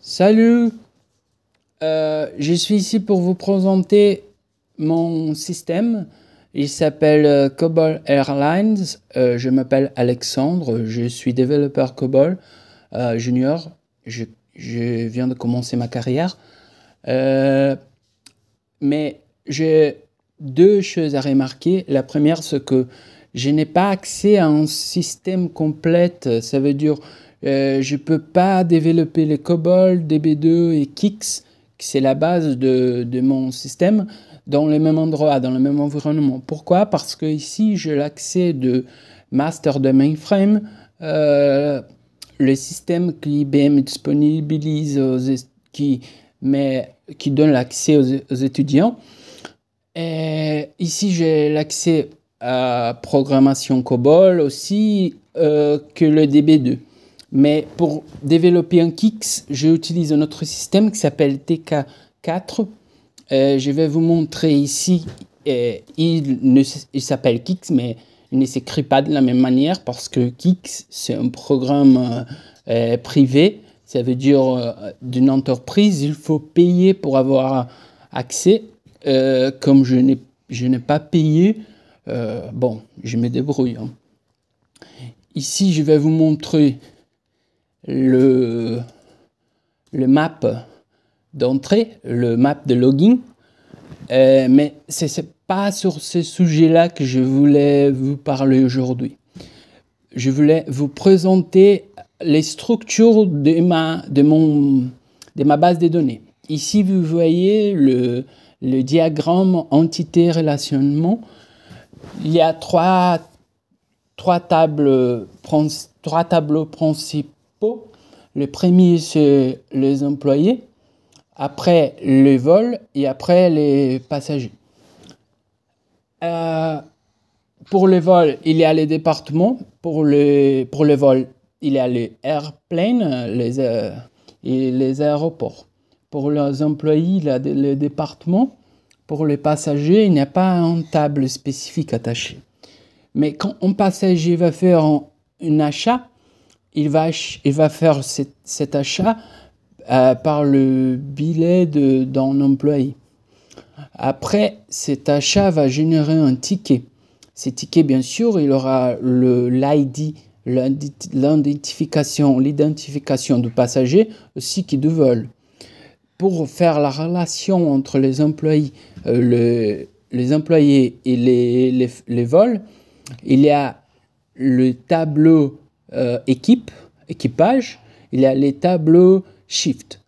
Salut, je suis ici pour vous présenter mon système. Il s'appelle COBOL Airlines. Je m'appelle Alexandre, je suis développeur COBOL junior. Je viens de commencer ma carrière. Mais j'ai deux choses à remarquer. La première, c'est que je n'ai pas accès à un système complet. Ça veut dire je ne peux pas développer les COBOL, DB2 et Kix, qui c'est la base de mon système, dans le même endroit, dans le même environnement. Pourquoi? Parce que ici, j'ai l'accès de master de mainframe, le système qu'IBM disponibilise, qui donne l'accès aux étudiants. Et ici, j'ai l'accès à programmation COBOL aussi que le DB2. Mais pour développer un Kix, j'utilise un autre système qui s'appelle TK4. Je vais vous montrer ici. Il s'appelle Kix, mais il ne s'écrit pas de la même manière parce que Kix, c'est un programme privé. Ça veut dire d'une entreprise. Il faut payer pour avoir accès. Comme je n'ai pas payé, bon, je me débrouille. Hein. Ici, je vais vous montrer le map d'entrée, le map de login. Mais ce n'est pas sur ce sujet-là que je voulais vous parler aujourd'hui. Je voulais vous présenter les structures de ma base de données. Ici, vous voyez le diagramme entité-relationnement. Il y a trois tableaux principaux. Le premier, c'est les employés, après les vols et après les passagers. Pour les vols, il y a les départements. Pour les vols, il y a les airplanes et les aéroports. Pour les employés, il y a les départements. Pour les passagers, il n'y a pas une table spécifique attachée. Mais quand un passager va faire un achat, il va faire cet achat par le billet d'un employé. Après, cet achat va générer un ticket. Ce ticket, bien sûr, il aura l'ID, l'identification du passager aussi qui du vol. Pour faire la relation entre les employés, les employés et les vols, il y a le tableau équipage, il y a les tableaux shift.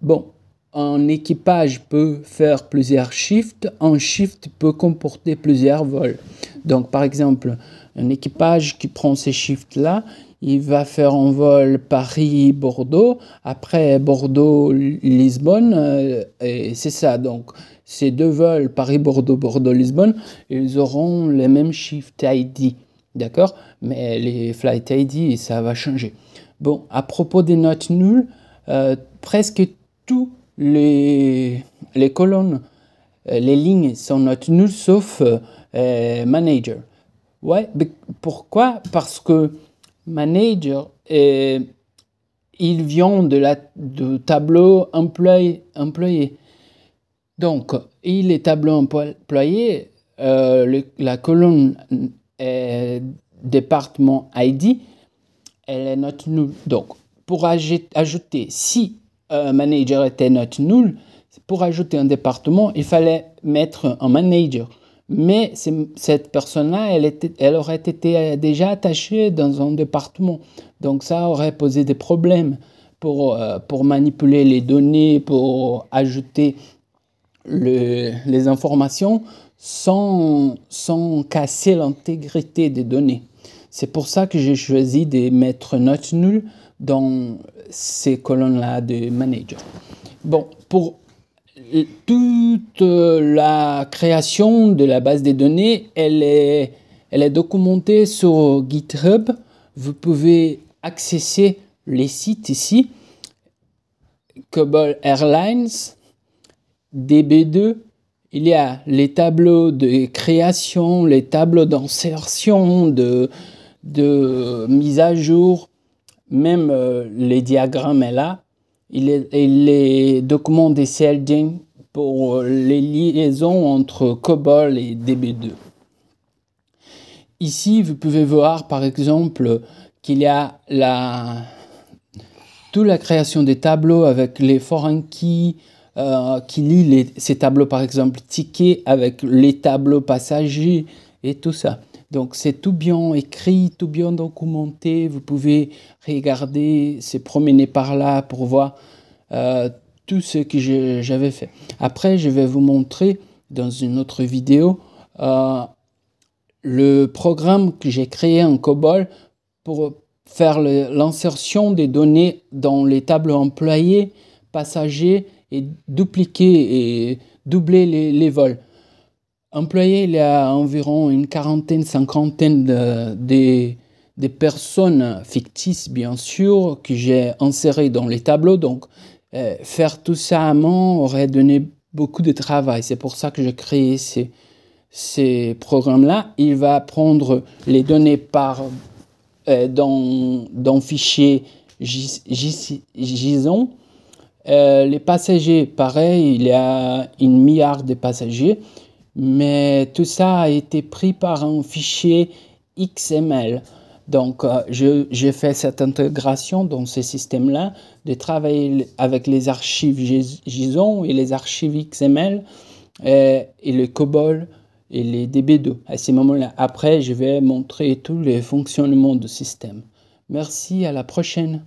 Bon, un équipage peut faire plusieurs shifts, un shift peut comporter plusieurs vols. Donc, par exemple, un équipage qui prend ces shifts-là, il va faire un vol Paris-Bordeaux, après Bordeaux-Lisbonne, et c'est ça. Donc, ces deux vols Paris-Bordeaux, Bordeaux-Lisbonne, ils auront les mêmes shift ID, d'accord? Mais les flight ID, ça va changer. Bon, à propos des notes nulles, presque tous les colonnes, les lignes sont notes nulles sauf manager. Ouais, pourquoi? Parce que manager, il vient du tableau employé. Donc, il est tableau employé, la colonne département ID, elle est note nulle. Donc, pour ajouter, si manager était note nulle, pour ajouter un département, il fallait mettre un manager. Mais cette personne-là, elle aurait été déjà attachée dans un département. Donc, ça aurait posé des problèmes pour manipuler les données, pour ajouter les informations sans casser l'intégrité des données. C'est pour ça que j'ai choisi de mettre note nulle dans ces colonnes-là de manager. Bon, pour toute la création de la base des données, elle est documentée sur GitHub. Vous pouvez accéder les sites ici. COBOL Airlines, DB2, il y a les tableaux de création, les tableaux d'insertion, de mise à jour, même les diagrammes est là. et les documents des CLD pour les liaisons entre COBOL et DB2. Ici, vous pouvez voir par exemple qu'il y a toute la création des tableaux avec les foreign keys qui lit ces tableaux, par exemple tickets avec les tableaux passagers et tout ça. Donc c'est tout bien écrit, tout bien documenté. Vous pouvez regarder, se promener par là pour voir tout ce que j'avais fait. Après, je vais vous montrer dans une autre vidéo le programme que j'ai créé en COBOL pour faire l'insertion des données dans les tableaux employés, passagers et dupliquer et doubler les vols. Employés, il y a environ une quarantaine, cinquantaine des personnes fictices, bien sûr, que j'ai insérées dans les tableaux. Donc, faire tout ça à main aurait donné beaucoup de travail. C'est pour ça que j'ai créé ces programmes-là. Il va prendre les données dans fichier JSON. Les passagers, pareil, il y a 1 milliard de passagers, mais tout ça a été pris par un fichier XML. Donc, j'ai fait cette intégration dans ce système-là, de travailler avec les archives JSON et les archives XML et le COBOL et les DB2. À ces moments-là, après, je vais montrer tous les fonctionnements du système. Merci, à la prochaine.